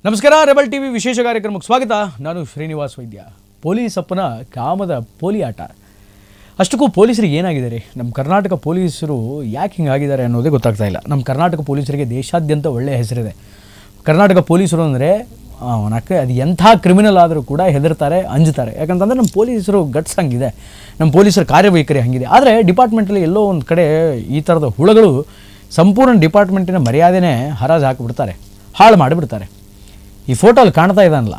ನಮಸ್ಕಾರ rebel TV ವಿಶೇಷ ಕಾರ್ಯಕ್ರಮಕ್ಕೆ ಸ್ವಾಗತ. ನಾನು ಶ್ರೀನಿವಾಸ್ ವೈದ್ಯ. ಪೊಲೀಸ್ ಅಪ್ಪನ ಕಾಮದ ಪೋಲಿ ಆಟ. ಅಷ್ಟಕ್ಕೂ ಪೊಲೀಸರಿಗೆ ಏನಾಗಿದೆ? ನಮ್ಮ ಕರ್ನಾಟಕ ಪೊಲೀಸರು ಯಾಕೆ ಹಿಂಗಾಗಿದ್ದಾರೆ ಅನ್ನೋದೇ ಗೊತ್ತಾಗ್ತಾ ಇಲ್ಲ. ನಮ್ಮ ಕರ್ನಾಟಕ ಪೊಲೀಸರಿಗೆ ದೇಶಾದ್ಯಂತ ಒಳ್ಳೆಯ ಹೆಸರಿದೆ. ಕರ್ನಾಟಕ ಪೊಲೀಸರು ಅಂದರೆ ಅವನಕ್ಕೆ ಅದು ಎಂಥ ಕ್ರಿಮಿನಲ್ ಆದರೂ ಕೂಡ ಹೆದರ್ತಾರೆ, ಅಂಜುತ್ತಾರೆ. ಯಾಕಂತಂದರೆ ನಮ್ಮ ಪೊಲೀಸರು ಗಟ್ಸ್ ಹಂಗಿದೆ, ನಮ್ಮ ಪೊಲೀಸರ ಕಾರ್ಯವೈಖರಿ ಹಂಗಿದೆ. ಆದರೆ ಡಿಪಾರ್ಟ್ಮೆಂಟಲ್ಲಿ ಎಲ್ಲೋ ಒಂದು ಕಡೆ ಈ ಥರದ ಹುಳುಗಳು ಸಂಪೂರ್ಣ ಡಿಪಾರ್ಟ್ಮೆಂಟಿನ ಮರ್ಯಾದೆನೇ ಹರಾಜು ಹಾಕಿಬಿಡ್ತಾರೆ, ಹಾಳು ಮಾಡಿಬಿಡ್ತಾರೆ. ಈ ಫೋಟೋಲ್ಲಿ ಕಾಣ್ತಾ ಇದ್ದಾನಲ್ಲ,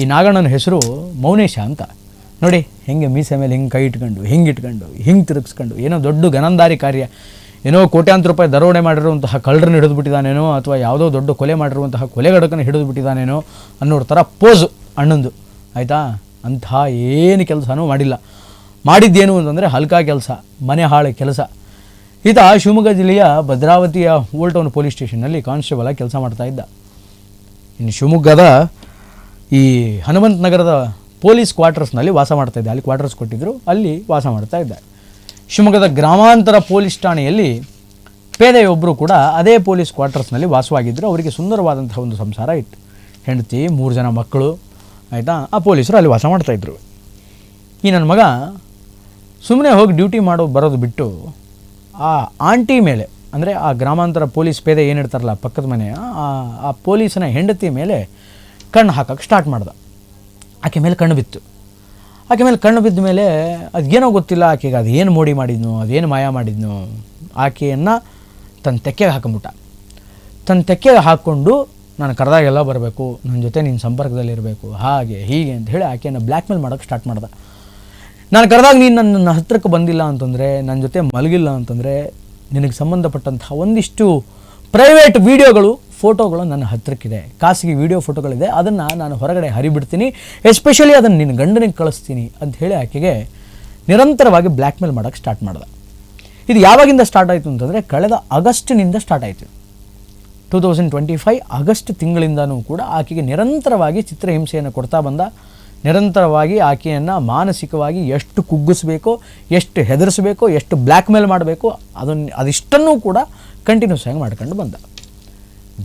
ಈ ನಾಗಣ್ಣನ ಹೆಸರು ಮೌನೇಶ ಅಂತ. ನೋಡಿ ಹೆಂಗೆ ಮೀಸೆ ಮೇಲೆ ಹಿಂಗೆ ಕೈ ಇಟ್ಕೊಂಡು ಹಿಂಗೆ ತಿರುಗಿಸ್ಕೊಂಡು ಏನೋ ದೊಡ್ಡ ಗನಂದಾರಿ ಕಾರ್ಯ, ಏನೋ ಕೋಟ್ಯಾಂತರ ರೂಪಾಯಿ ದರೋಡೆ ಮಾಡಿರುವಂತಹ ಕಳ್ಳರನ್ನು ಹಿಡಿದು ಬಿಟ್ಟಿದ್ದಾನೇನೋ, ಅಥವಾ ಯಾವುದೋ ದೊಡ್ಡ ಕೊಲೆ ಮಾಡಿರುವಂತಹ ಕೊಲೆಗಡಕನ್ನು ಹಿಡಿದು ಬಿಟ್ಟಿದ್ದಾನೇನೋ ಅನ್ನೋರ ಥರ ಪೋಸು ಅಣ್ಣಂದು, ಆಯಿತಾ? ಅಂತಹ ಏನು ಕೆಲಸನೂ ಮಾಡಿಲ್ಲ. ಮಾಡಿದ್ದೇನು ಅಂತಂದರೆ ಹಲ್ಕಾ ಕೆಲಸ, ಮನೆ ಹಾಳು ಕೆಲಸ. ಈತ ಶಿವಮೊಗ್ಗ ಜಿಲ್ಲೆಯ ಭದ್ರಾವತಿಯ ಓಲ್ಡ್ ಟೌನ್ ಪೊಲೀಸ್ ಸ್ಟೇಷನ್ನಲ್ಲಿ ಕಾನ್ಸ್ಟೇಬಲ್ ಆಗಿ ಕೆಲಸ ಮಾಡ್ತಾ ಇದ್ದ. ಇನ್ನು ಶಿವಮೊಗ್ಗದ ಈ ಹನುಮಂತ ನಗರದ ಪೊಲೀಸ್ ಕ್ವಾರ್ಟರ್ಸ್ನಲ್ಲಿ ವಾಸ ಮಾಡ್ತಾ ಇದ್ದ. ಅಲ್ಲಿ ಕ್ವಾರ್ಟರ್ಸ್ ಕೊಟ್ಟಿದ್ದರು, ಅಲ್ಲಿ ವಾಸ ಮಾಡ್ತಾ ಇದ್ದ. ಶಿವಮೊಗ್ಗದ ಗ್ರಾಮಾಂತರ ಪೊಲೀಸ್ ಠಾಣೆಯಲ್ಲಿ ಪೇದೆಯೊಬ್ಬರು ಕೂಡ ಅದೇ ಪೊಲೀಸ್ ಕ್ವಾರ್ಟರ್ಸ್ನಲ್ಲಿ ವಾಸವಾಗಿದ್ದರು. ಅವರಿಗೆ ಸುಂದರವಾದಂಥ ಒಂದು ಸಂಸಾರ ಇತ್ತು, ಹೆಂಡತಿ, 3 ಜನ ಮಕ್ಕಳು, ಆಯಿತಾ? ಆ ಪೊಲೀಸರು ಅಲ್ಲಿ ವಾಸ ಮಾಡ್ತಾಯಿದ್ರು. ಈ ನನ್ನ ಮಗ ಸುಮ್ಮನೆ ಹೋಗಿ ಡ್ಯೂಟಿ ಬರೋದು ಬಿಟ್ಟು ಆ ಆಂಟಿ ಮೇಲೆ, ಅಂದರೆ ಆ ಗ್ರಾಮಾಂತರ ಪೊಲೀಸ್ ಪೇದೆ ಏನಿರ್ತಾರಲ್ಲ ಪಕ್ಕದ ಮನೆ, ಆ ಪೊಲೀಸನ ಹೆಂಡತಿ ಮೇಲೆ ಕಣ್ಣು ಹಾಕೋಕ್ಕೆ ಸ್ಟಾರ್ಟ್ ಮಾಡ್ದ. ಆಕೆ ಮೇಲೆ ಕಣ್ಣು ಬಿತ್ತು. ಆಕೆ ಮೇಲೆ ಕಣ್ಣು ಬಿದ್ದ ಮೇಲೆ ಅದೇನೋ ಗೊತ್ತಿಲ್ಲ ಆಕೆಗೆ, ಅದೇನು ಮೋಡಿ ಮಾಡಿದ್ನು, ಅದೇನು ಮಾಯ ಮಾಡಿದ್ನು, ಆಕೆಯನ್ನು ತನ್ನ ತೆಕ್ಕೆಗೆ ಹಾಕೊಂಬಿಟ್ಟ. ತನ್ನ ತೆಕ್ಕೆಗೆ ಹಾಕ್ಕೊಂಡು ನಾನು ಕರೆದಾಗೆಲ್ಲ ಬರಬೇಕು, ನನ್ನ ಜೊತೆ ನಿನ್ನ ಸಂಪರ್ಕದಲ್ಲಿರಬೇಕು, ಹಾಗೆ ಹೀಗೆ ಅಂತ ಹೇಳಿ ಆಕೆಯನ್ನು ಬ್ಲ್ಯಾಕ್ ಮೇಲ್ ಮಾಡೋಕ್ಕೆ ಸ್ಟಾರ್ಟ್ ಮಾಡ್ದೆ. ನಾನು ಕರೆದಾಗ ನೀನು ನನ್ನ ಹತ್ತಿರಕ್ಕೆ ಬಂದಿಲ್ಲ ಅಂತಂದರೆ, ನನ್ನ ಜೊತೆ ಮಲಗಿಲ್ಲ ಅಂತಂದರೆ, ನಿನಗೆ ಸಂಬಂಧಪಟ್ಟಂತಹ ಒಂದಿಷ್ಟು ಪ್ರೈವೇಟ್ ವೀಡಿಯೋಗಳು, ಫೋಟೋಗಳು ನನ್ನ ಹತ್ತಿರಕ್ಕಿದೆ, ಖಾಸಗಿ ವೀಡಿಯೋ ಫೋಟೋಗಳಿದೆ, ಅದನ್ನು ನಾನು ಹೊರಗಡೆ ಹರಿಬಿಡ್ತೀನಿ, ಎಸ್ಪೆಷಲಿ ಅದನ್ನು ನಿನ್ನ ಗಂಡನಿಗೆ ಕಳಿಸ್ತೀನಿ ಅಂತ ಹೇಳಿ ಆಕೆಗೆ ನಿರಂತರವಾಗಿ ಬ್ಲ್ಯಾಕ್ ಮೇಲ್ ಮಾಡೋಕ್ಕೆ ಸ್ಟಾರ್ಟ್ ಮಾಡ್ದೆ. ಇದು ಯಾವಾಗಿಂದ ಸ್ಟಾರ್ಟ್ ಆಯಿತು ಅಂತಂದರೆ ಕಳೆದ ಆಗಸ್ಟಿನಿಂದ ಸ್ಟಾರ್ಟ್ ಆಯಿತು. 2025 ಆಗಸ್ಟ್ ತಿಂಗಳಿಂದನೂ ಕೂಡ ಆಕೆಗೆ ನಿರಂತರವಾಗಿ ಚಿತ್ರಹಿಂಸೆಯನ್ನು ಕೊಡ್ತಾ ಬಂದ. ನಿರಂತರವಾಗಿ ಆಕೆಯನ್ನು ಮಾನಸಿಕವಾಗಿ ಎಷ್ಟು ಕುಗ್ಗಿಸ್ಬೇಕೋ, ಎಷ್ಟು ಹೆದರಿಸಬೇಕೋ, ಎಷ್ಟು ಬ್ಲ್ಯಾಕ್ ಮೇಲ್ ಮಾಡಬೇಕೋ ಅದಿಷ್ಟನ್ನೂ ಕೂಡ ಕಂಟಿನ್ಯೂಸ್ ಆಗಿ ಮಾಡ್ಕೊಂಡು ಬಂದ.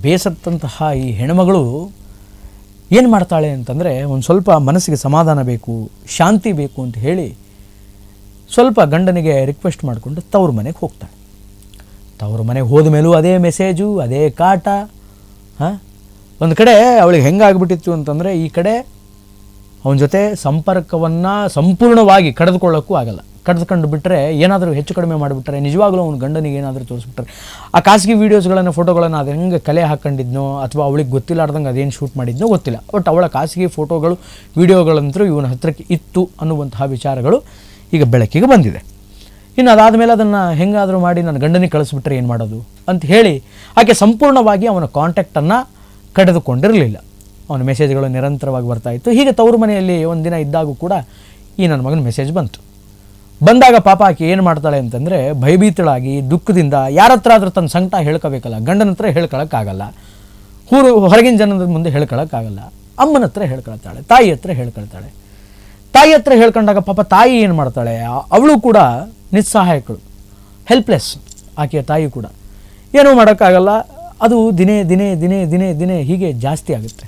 ಬೇಸತ್ತಂತಹ ಈ ಹೆಣ್ಮಗಳು ಏನು ಮಾಡ್ತಾಳೆ ಅಂತಂದರೆ, ಒಂದು ಸ್ವಲ್ಪ ಮನಸ್ಸಿಗೆ ಸಮಾಧಾನ ಬೇಕು, ಶಾಂತಿ ಬೇಕು ಅಂತ ಹೇಳಿ ಸ್ವಲ್ಪ ಗಂಡನಿಗೆ ರಿಕ್ವೆಸ್ಟ್ ಮಾಡಿಕೊಂಡು ತವ್ರ ಮನೆಗೆ ಹೋಗ್ತಾಳೆ. ತವ್ರ ಮನೆಗೆ ಹೋದ ಮೇಲೂ ಅದೇ ಮೆಸೇಜು, ಅದೇ ಕಾಟ. ಒಂದು ಕಡೆ ಅವಳಿಗೆ ಹೆಂಗಾಗ್ಬಿಟ್ಟಿತ್ತು ಅಂತಂದರೆ, ಈ ಕಡೆ ಅವನ ಜೊತೆ ಸಂಪರ್ಕವನ್ನು ಸಂಪೂರ್ಣವಾಗಿ ಕಳೆದುಕೊಳ್ಳೋಕ್ಕೂ ಆಗಲ್ಲ. ಕಳೆದುಕೊಂಡು ಬಿಟ್ಟರೆ, ಏನಾದರೂ ಹೆಚ್ಚು ಕಡಿಮೆ ಮಾಡಿಬಿಟ್ರೆ, ನಿಜವಾಗ್ಲೂ ಅವ್ನ ಗಂಡನಿಗೆ ಏನಾದರೂ ತೋರಿಸ್ಬಿಟ್ರೆ, ಆ ಖಾಸಗಿ ವೀಡಿಯೋಸ್ಗಳನ್ನು, ಫೋಟೋಗಳನ್ನು ಅದು ಹೆಂಗೆ ಕಲೆ ಹಾಕ್ಕೊಂಡಿದ್ನೋ, ಅಥವಾ ಅವಳಿಗೆ ಗೊತ್ತಿಲ್ಲಾರ್ದಂಗೆ ಅದೇನು ಶೂಟ್ ಮಾಡಿದ್ನೋ ಗೊತ್ತಿಲ್ಲ. ಬಟ್ ಅವಳ ಖಾಸಗಿ ಫೋಟೋಗಳು, ವೀಡಿಯೋಗಳಂತೂ ಇವನ ಹತ್ತಿರಕ್ಕೆ ಇತ್ತು ಅನ್ನುವಂತಹ ವಿಚಾರಗಳು ಈಗ ಬೆಳಕಿಗೆ ಬಂದಿದೆ. ಇನ್ನು ಅದಾದಮೇಲೆ ಅದನ್ನು ಹೆಂಗಾದರೂ ಮಾಡಿ ನನ್ನ ಗಂಡನಿಗೆ ಕಳಿಸ್ಬಿಟ್ರೆ ಏನು ಮಾಡೋದು ಅಂತ ಹೇಳಿ ಆಕೆ ಸಂಪೂರ್ಣವಾಗಿ ಅವನ ಕಾಂಟ್ಯಾಕ್ಟನ್ನು ಕಡಿದುಕೊಂಡಿರಲಿಲ್ಲ. ಅವನ ಮೆಸೇಜ್ಗಳು ನಿರಂತರವಾಗಿ ಬರ್ತಾಯಿತ್ತು. ಹೀಗೆ ತವರು ಮನೆಯಲ್ಲಿ ಒಂದಿನ ಇದ್ದಾಗೂ ಕೂಡ ಈ ನನ್ನ ಮಗನ ಮೆಸೇಜ್ ಬಂದಾಗ ಪಾಪ ಆಕೆ ಏನು ಮಾಡ್ತಾಳೆ ಅಂತಂದರೆ, ಭಯಭೀತಳಾಗಿ ದುಃಖದಿಂದ ಯಾರ ಹತ್ರ ಆದರೂ ತನ್ನ ಸಂಕಟ ಹೇಳ್ಕೋಬೇಕಲ್ಲ, ಗಂಡನ ಹತ್ರ ಹೇಳ್ಕೊಳಕ್ಕಾಗಲ್ಲ, ಹೊರಗಿನ ಜನದ ಮುಂದೆ ಹೇಳ್ಕೊಳಕ್ಕಾಗಲ್ಲ, ಅಮ್ಮನ ಹತ್ರ ಹೇಳ್ಕೊಳ್ತಾಳೆ, ತಾಯಿ ಹತ್ರ ಹೇಳ್ಕೊಳ್ತಾಳೆ. ತಾಯಿ ಹತ್ರ ಹೇಳ್ಕೊಂಡಾಗ ಪಾಪ ತಾಯಿ ಏನು ಮಾಡ್ತಾಳೆ, ಅವಳು ಕೂಡ ನಿಸ್ಸಹಾಯಕಳು, ಹೆಲ್ಪ್ಲೆಸ್. ಆಕೆಯ ತಾಯಿ ಕೂಡ ಏನೂ ಮಾಡೋಕ್ಕಾಗಲ್ಲ. ಅದು ದಿನೇ ದಿನೇ ದಿನೇ ದಿನೇ ದಿನೇ ಹೀಗೆ ಜಾಸ್ತಿ ಆಗುತ್ತೆ.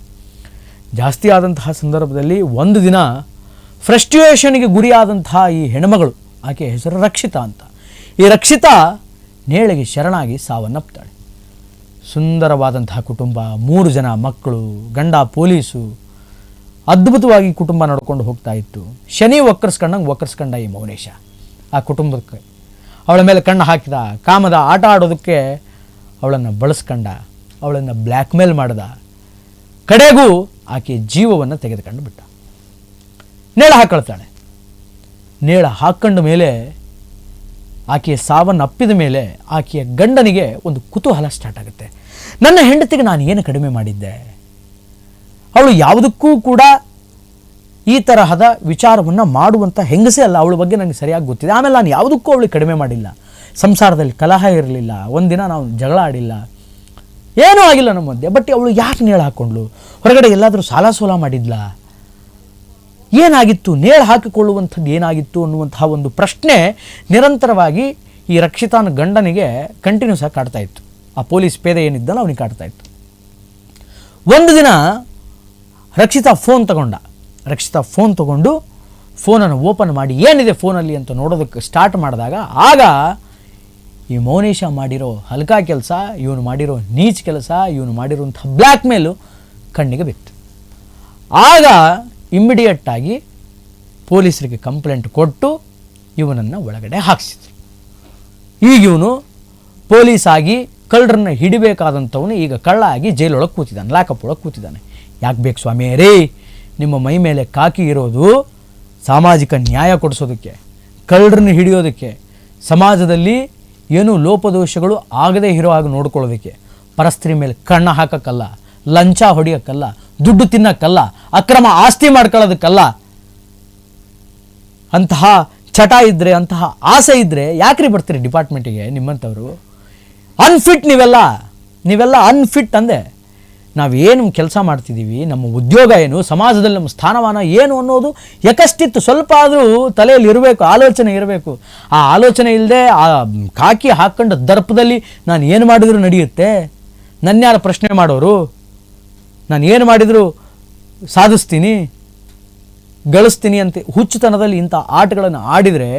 ಜಾಸ್ತಿ ಆದಂತಹ ಸಂದರ್ಭದಲ್ಲಿ ಒಂದು ದಿನ ಫ್ರಸ್ಟ್ರೇಷನ್ಗೆ ಗುರಿಯಾದಂತಹ ಈ ಹೆಣ್ಮಗಳು, ಆಕೆಯ ಹೆಸರು ರಕ್ಷಿತಾ ಅಂತ. ಈ ರಕ್ಷಿತಾ ನೇಳಿಗೆ ಶರಣಾಗಿ ಸಾವನ್ನಪ್ತಾಳೆ. ಸುಂದರವಾದಂತಹ ಕುಟುಂಬ, 3 ಜನ ಮಕ್ಕಳು, ಗಂಡ ಪೊಲೀಸು, ಅದ್ಭುತವಾಗಿ ಕುಟುಂಬ ನಡ್ಕೊಂಡು ಹೋಗ್ತಾ ಇತ್ತು. ಶನಿ ವಕ್ರಿಸ್ಕೊಂಡ ಈ ಮೌನೇಶ ಆ ಕುಟುಂಬಕ್ಕೆ ಅವಳ ಮೇಲೆ ಕಣ್ಣು ಹಾಕಿದ, ಕಾಮದ ಆಟ ಆಡೋದಕ್ಕೆ ಅವಳನ್ನು ಬಳಸ್ಕೊಂಡ, ಅವಳನ್ನು ಬ್ಲ್ಯಾಕ್ ಮೇಲ್ ಮಾಡ್ದ. ಕಡೆಗೂ ಆಕೆ ಜೀವವನ್ನು ತೆಗೆದುಕೊಂಡು ಬಿಟ್ಟ. ನೇಳ ಹಾಕೊಳ್ತಾಳೆ. ನೇಳ ಹಾಕ್ಕೊಂಡ ಮೇಲೆ, ಆಕೆಯ ಸಾವನ್ನು ಅಪ್ಪಿದ ಮೇಲೆ ಆಕೆಯ ಗಂಡನಿಗೆ ಒಂದು ಕುತೂಹಲ ಸ್ಟಾರ್ಟ್ ಆಗುತ್ತೆ. ನನ್ನ ಹೆಂಡತಿಗೆ ನಾನು ಏನು ಕಡಿಮೆ ಮಾಡಿದ್ದೆ? ಅವಳು ಯಾವುದಕ್ಕೂ ಕೂಡ ಈ ತರಹದ ವಿಚಾರವನ್ನು ಮಾಡುವಂಥ ಹೆಂಗಸೇ ಅಲ್ಲ. ಅವಳ ಬಗ್ಗೆ ನನಗೆ ಸರಿಯಾಗಿ ಗೊತ್ತಿದೆ. ಆಮೇಲೆ ನಾನು ಯಾವುದಕ್ಕೂ ಅವಳಿಗೆ ಕಡಿಮೆ ಮಾಡಿಲ್ಲ. ಸಂಸಾರದಲ್ಲಿ ಕಲಹ ಇರಲಿಲ್ಲ, ಒಂದಿನ ನಾವು ಜಗಳ ಆಡಿಲ್ಲ, ಏನೂ ಆಗಿಲ್ಲ ನಮ್ಮ ಮಧ್ಯೆ. ಬಟ್ ಅವಳು ಯಾಕೆ ನೇಳು ಹಾಕ್ಕೊಂಡ್ಳು? ಹೊರಗಡೆ ಎಲ್ಲಾದರೂ ಸಾಲ ಸೋಲ ಮಾಡಿದ್ಲ? ಏನಾಗಿತ್ತು? ನೇಳು ಹಾಕಿಕೊಳ್ಳುವಂಥದ್ದು ಏನಾಗಿತ್ತು ಅನ್ನುವಂತಹ ಒಂದು ಪ್ರಶ್ನೆ ನಿರಂತರವಾಗಿ ಈ ರಕ್ಷಿತಾನ ಗಂಡನಿಗೆ ಕಂಟಿನ್ಯೂಸ್ ಆಗಿ ಕಾಡ್ತಾ ಇತ್ತು. ಆ ಪೊಲೀಸ್ ಪೇದೆ ಏನಿದ್ದಲ್ಲ ಅವನಿಗೆ ಕಾಡ್ತಾ ಇತ್ತು. ಒಂದು ದಿನ ರಕ್ಷಿತಾ ಫೋನ್ ತಗೊಂಡು ಫೋನನ್ನು ಓಪನ್ ಮಾಡಿ ಏನಿದೆ ಫೋನಲ್ಲಿ ಅಂತ ನೋಡೋದಕ್ಕೆ ಸ್ಟಾರ್ಟ್ ಮಾಡಿದಾಗ ಆಗ ಈ ಮೌನೇಶ ಮಾಡಿರೋ ಹಲ್ಕಾ ಕೆಲಸ, ಇವನು ಮಾಡಿರೋ ನೀಚ್ ಕೆಲಸ, ಇವನು ಮಾಡಿರುವಂಥ ಬ್ಲ್ಯಾಕ್ ಮೇಲು ಕಣ್ಣಿಗೆ ಬಿತ್ತು. ಆಗ ಇಮ್ಮಿಡಿಯೇಟಾಗಿ ಪೊಲೀಸರಿಗೆ ಕಂಪ್ಲೇಂಟ್ ಕೊಟ್ಟು ಇವನನ್ನು ಒಳಗಡೆ ಹಾಕಿಸಿದ್ರು. ಈಗ ಇವನು ಪೊಲೀಸ್ ಆಗಿ ಕಳ್ಳರನ್ನ ಹಿಡಿಬೇಕಾದಂಥವನು ಈಗ ಕಳ್ಳ ಆಗಿ ಜೈಲೊಳಗೆ ಕೂತಿದ್ದಾನೆ, ಲಾಕಪ್ ಒಳಗೆ ಕೂತಿದ್ದಾನೆ. ಯಾಕೆ ಬೇಕು ಸ್ವಾಮಿಯರೇ? ನಿಮ್ಮ ಮೈ ಮೇಲೆ ಕಾಕಿ ಇರೋದು ಸಾಮಾಜಿಕ ನ್ಯಾಯ ಕೊಡಿಸೋದಕ್ಕೆ, ಕಳ್ಳರನ್ನ ಹಿಡಿಯೋದಕ್ಕೆ, ಸಮಾಜದಲ್ಲಿ ಏನೂ ಲೋಪದೋಷಗಳು ಆಗದೇ ಇರೋ ಹಾಗೆ ನೋಡ್ಕೊಳ್ಳೋದಕ್ಕೆ, ಪರಸ್ತ್ರೀ ಮೇಲೆ ಕಣ್ಣ ಹಾಕೋಕ್ಕಲ್ಲ, ಲಂಚ ಹೊಡಿಯೋಕ್ಕಲ್ಲ, ದುಡ್ಡು ತಿನ್ನೋಕ್ಕಲ್ಲ, ಅಕ್ರಮ ಆಸ್ತಿ ಮಾಡ್ಕೊಳ್ಳೋದಕ್ಕಲ್ಲ. ಅಂತಹ ಚಟ ಇದ್ದರೆ, ಅಂತಹ ಆಸೆ ಇದ್ದರೆ ಯಾಕ್ರಿ ಬರ್ತೀರಿ ಡಿಪಾರ್ಟ್ಮೆಂಟಿಗೆ? ನಿಮ್ಮಂಥವ್ರು ಅನ್ಫಿಟ್, ನೀವೆಲ್ಲ ಅನ್ಫಿಟ್ ಅಂದೆ. ನಾವೇನು ಕೆಲಸ ಮಾಡ್ತಿದ್ದೀವಿ, ನಮ್ಮ ಉದ್ಯೋಗ ಏನು, ಸಮಾಜದಲ್ಲಿ ನಮ್ಮ ಸ್ಥಾನಮಾನ ಏನು ಅನ್ನೋದು ಯಾಕಷ್ಟಿತ್ತು ಸ್ವಲ್ಪ ಆದರೂ ತಲೆಯಲ್ಲಿ ಇರಬೇಕು, ಆಲೋಚನೆ ಇರಬೇಕು. ಆ ಆಲೋಚನೆ ಇಲ್ಲದೆ ಆ ಕಾಕಿ ಹಾಕ್ಕೊಂಡು ದರ್ಪದಲ್ಲಿ ನಾನು ಏನು ಮಾಡಿದರೂ ನಡೆಯುತ್ತೆ, ನನ್ಯಾರು ಪ್ರಶ್ನೆ ಮಾಡೋರು, ನಾನು ಏನು ಮಾಡಿದರೂ ಸಾಧಿಸ್ತೀನಿ, ಗಳಿಸ್ತೀನಿ ಅಂತ ಹುಚ್ಚುತನದಲ್ಲಿ ಇಂಥ ಆಟಗಳನ್ನು ಆಡಿದರೆ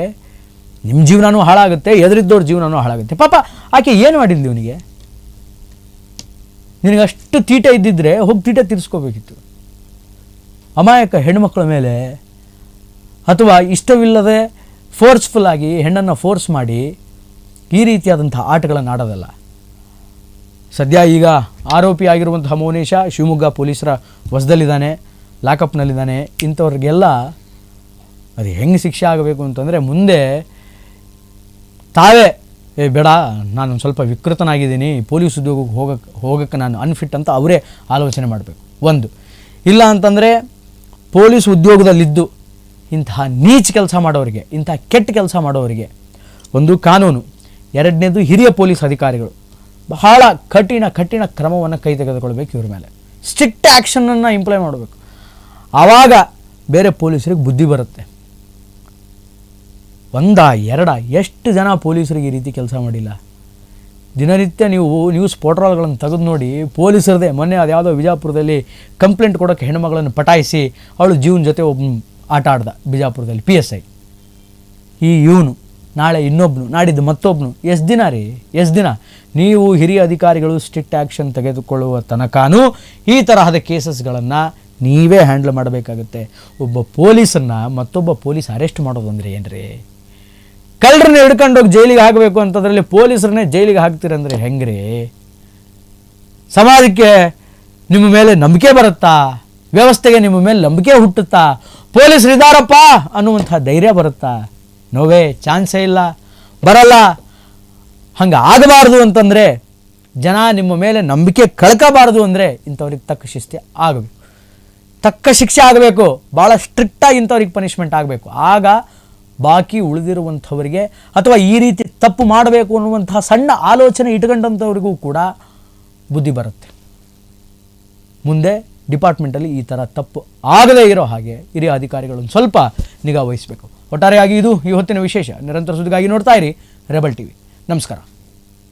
ನಿಮ್ಮ ಜೀವನವೂ ಹಾಳಾಗುತ್ತೆ, ಎದುರಿದ್ದವ್ರ ಜೀವನವೂ ಹಾಳಾಗುತ್ತೆ. ಪಾಪ ಆಕೆ ಏನು ಮಾಡಿದ್ಲಿ ಇವನಿಗೆ? ನಿನಗಷ್ಟು ತೀಟೆ ಇದ್ದಿದ್ದರೆ ಹೋಗಿ ತೀಟೆ ತೀರಿಸ್ಕೋಬೇಕಿತ್ತು. ಅಮಾಯಕ ಹೆಣ್ಮಕ್ಳ ಮೇಲೆ ಅಥವಾ ಇಷ್ಟವಿಲ್ಲದೆ ಫೋರ್ಸ್ಫುಲ್ಲಾಗಿ ಹೆಣ್ಣನ್ನು ಫೋರ್ಸ್ ಮಾಡಿ ಈ ರೀತಿಯಾದಂಥ ಆಟಗಳನ್ನು ಆಡೋದಲ್ಲ. ಸದ್ಯ ಈಗ ಆರೋಪಿ ಆಗಿರುವಂತಹ ಮೌನೇಶ ಶಿವಮೊಗ್ಗ ಪೊಲೀಸರ ವಶದಲ್ಲಿದ್ದಾನೆ, ಲಾಕಪ್ನಲ್ಲಿದ್ದಾನೆ. ಇಂಥವ್ರಿಗೆಲ್ಲ ಅದು ಹೆಂಗೆ ಶಿಕ್ಷೆ ಆಗಬೇಕು ಅಂತಂದರೆ ಮುಂದೆ ತಾವೇ ಬೇಡ, ನಾನು ಸ್ವಲ್ಪ ವಿಕೃತನಾಗಿದ್ದೀನಿ, ಪೊಲೀಸ್ ಉದ್ಯೋಗಕ್ಕೆ ಹೋಗೋಕ್ಕೆ ನಾನು ಅನ್ಫಿಟ್ ಅಂತ ಅವರೇ ಆಲೋಚನೆ ಮಾಡಬೇಕು. ಒಂದು ಇಲ್ಲ ಅಂತಂದರೆ ಪೊಲೀಸ್ ಉದ್ಯೋಗದಲ್ಲಿದ್ದು ಇಂತಹ ನೀಚ್ ಕೆಲಸ ಮಾಡೋರಿಗೆ, ಇಂತಹ ಕೆಟ್ಟ ಕೆಲಸ ಮಾಡೋರಿಗೆ ಒಂದು ಕಾನೂನು, ಎರಡನೇದು ಹಿರಿಯ ಪೊಲೀಸ್ ಅಧಿಕಾರಿಗಳು ಬಹಳ ಕಠಿಣ ಕ್ರಮವನ್ನು ಕೈ ತೆಗೆದುಕೊಳ್ಬೇಕು. ಇವ್ರ ಮೇಲೆ ಸ್ಟ್ರಿಕ್ಟ್ ಆ್ಯಕ್ಷನನ್ನು ಇಂಪ್ಲೈ ಮಾಡಬೇಕು. ಆವಾಗ ಬೇರೆ ಪೊಲೀಸರಿಗೆ ಬುದ್ಧಿ ಬರುತ್ತೆ. ಎಷ್ಟು ಜನ ಪೊಲೀಸರಿಗೆ ಈ ರೀತಿ ಕೆಲಸ ಮಾಡಿಲ್ಲ? ದಿನನಿತ್ಯ ನೀವು ನ್ಯೂಸ್ ಪೋರ್ಟಲ್ಗಳನ್ನು ತೆಗೆದು ನೋಡಿ, ಪೊಲೀಸರದೇ ಮೊನ್ನೆ ಅದ್ಯಾವುದೋ ವಿಜಾಪುರದಲ್ಲಿ ಕಂಪ್ಲೇಂಟ್ ಕೊಡೋಕ್ಕೆ ಹೆಣ್ಮಗಳನ್ನು ಪಟಾಯಿಸಿ ಅವಳು ಜೀವನ ಜೊತೆ ಒಬ್ಬ ಆಟ ಆಡ್ದ ಬಿಜಾಪುರದಲ್ಲಿ PSI. ಇವನು ನಾಳೆ ಇನ್ನೊಬ್ಬನು, ನಾಡಿದ್ದು ಮತ್ತೊಬ್ಬನು. ಎಷ್ಟು ದಿನ ನೀವು ಹಿರಿಯ ಅಧಿಕಾರಿಗಳು ಸ್ಟ್ರಿಕ್ಟ್ ಆ್ಯಕ್ಷನ್ ತೆಗೆದುಕೊಳ್ಳುವ ತನಕನೂ ಈ ತರಹದ ಕೇಸಸ್ಗಳನ್ನು ನೀವೇ ಹ್ಯಾಂಡಲ್ ಮಾಡಬೇಕಾಗುತ್ತೆ. ಒಬ್ಬ ಪೊಲೀಸನ್ನು ಮತ್ತೊಬ್ಬ ಪೊಲೀಸ್ ಅರೆಸ್ಟ್ ಮಾಡೋದು ಅಂದರೆ ಏನ್ರಿ? ಕಳ್ಳರನ್ನ ಹಿಡ್ಕೊಂಡೋಗಿ ಜೈಲಿಗೆ ಹಾಕಬೇಕು ಅಂತದ್ರಲ್ಲಿ ಪೊಲೀಸರನ್ನೇ ಜೈಲಿಗೆ ಹಾಕ್ತೀರಂದ್ರೆ ಹೆಂಗ್ರಿ? ಸಮಾಜಕ್ಕೆ ನಿಮ್ಮ ಮೇಲೆ ನಂಬಿಕೆ ಬರುತ್ತಾ? ವ್ಯವಸ್ಥೆಗೆ ನಿಮ್ಮ ಮೇಲೆ ನಂಬಿಕೆ ಹುಟ್ಟುತ್ತಾ? ಪೊಲೀಸರು ಇದ್ದಾರಪ್ಪ ಅನ್ನುವಂಥ ಧೈರ್ಯ ಬರುತ್ತಾ? ನೋವೇ, ಚಾನ್ಸೇ ಇಲ್ಲ, ಬರಲ್ಲ. ಹಂಗೆ ಆಗಬಾರ್ದು ಅಂತಂದರೆ, ಜನ ನಿಮ್ಮ ಮೇಲೆ ನಂಬಿಕೆ ಕಳ್ಕೋಬಾರ್ದು ಅಂದರೆ ಇಂಥವ್ರಿಗೆ ತಕ್ಕ ಶಿಕ್ಷೆ ಆಗಬೇಕು. ಭಾಳ ಸ್ಟ್ರಿಕ್ಟಾಗಿ ಇಂಥವ್ರಿಗೆ ಪನಿಷ್ಮೆಂಟ್ ಆಗಬೇಕು. ಆಗ ಬಾಕಿ ಉಳಿದಿರುವಂಥವರಿಗೆ ಅಥವಾ ಈ ರೀತಿ ತಪ್ಪು ಮಾಡಬೇಕು ಅನ್ನುವಂತಹ ಸಣ್ಣ ಆಲೋಚನೆ ಇಟ್ಕೊಂಡಂಥವ್ರಿಗೂ ಕೂಡ ಬುದ್ಧಿ ಬರುತ್ತೆ. ಮುಂದೆ ಡಿಪಾರ್ಟ್ಮೆಂಟಲ್ಲಿ ಈ ಥರ ತಪ್ಪು ಆಗದೇ ಇರೋ ಹಾಗೆ ಹಿರಿಯ ಅಧಿಕಾರಿಗಳನ್ನು ಸ್ವಲ್ಪ ನಿಗಾ ವಹಿಸಬೇಕು. ಒಟ್ಟಾರೆಯಾಗಿ ಇದು ಈ ಹೊತ್ತಿನ ವಿಶೇಷ. ನಿರಂತರ ಸುದ್ದಿಗಾಗಿ ನೋಡ್ತಾ ಇರಿ ರೆಬಲ್ TV. ನಮಸ್ಕಾರ.